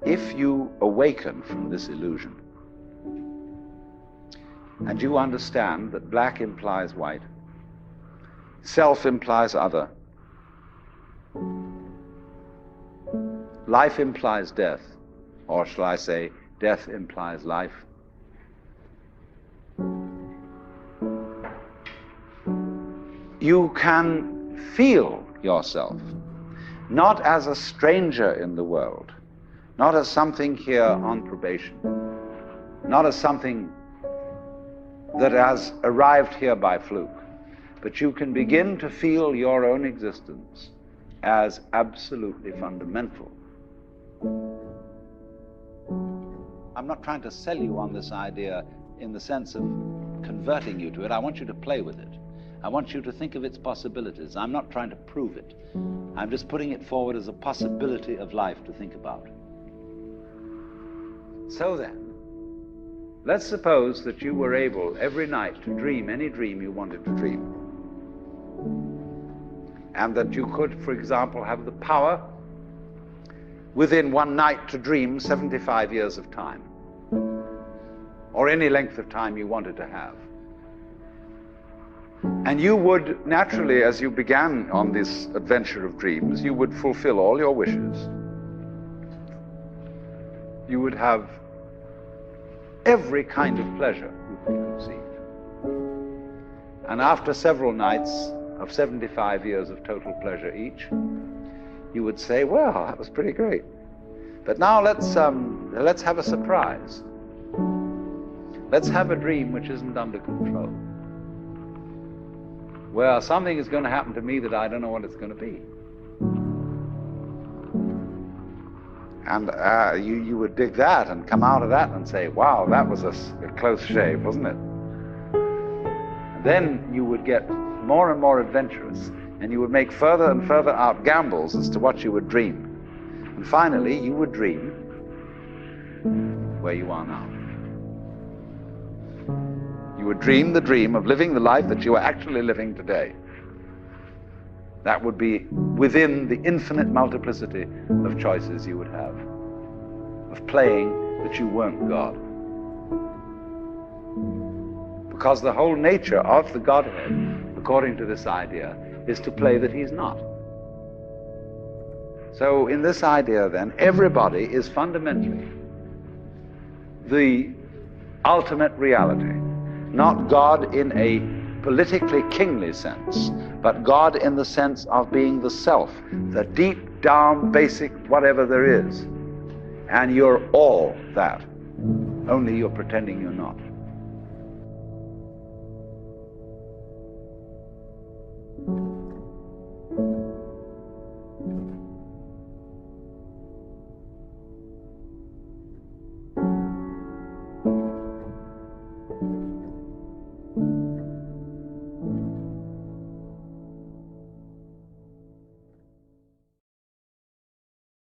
if you awaken from this illusion, and you understand that black implies white, self implies other, life implies death, or shall I say, death implies life, you can feel yourself not as a stranger in the world, not as something here on probation, not as something that has arrived here by fluke, but you can begin to feel your own existence as absolutely fundamental. I'm not trying to sell you on this idea in the sense of converting you to it. I want you to play with it. I want you to think of its possibilities. I'm not trying to prove it. I'm just putting it forward as a possibility of life to think about. So then, let's suppose that you were able every night to dream any dream you wanted to dream. And that you could, for example, have the power within one night to dream 75 years of time, or any length of time you wanted to have. And you would naturally, as you began on this adventure of dreams, you would fulfill all your wishes. You would have every kind of pleasure you could conceive. And after several nights of 75 years of total pleasure each, you would say, well, that was pretty great. But now let's have a surprise. Let's have a dream which isn't under control. Well, something is going to happen to me that I don't know what it's going to be. And you would dig that and come out of that and say, wow, that was a close shave, wasn't it? And then you would get more and more adventurous, and you would make further and further out gambles as to what you would dream. And finally, you would dream where you are now. You would dream the dream of living the life that you are actually living today. That would be within the infinite multiplicity of choices you would have, of playing that you weren't God. Because the whole nature of the Godhead, according to this idea, is to play that he's not. So in this idea then, everybody is fundamentally the ultimate reality, not God in a politically kingly sense, but God in the sense of being the self, the deep down basic whatever there is. And you're all that, only you're pretending you're not.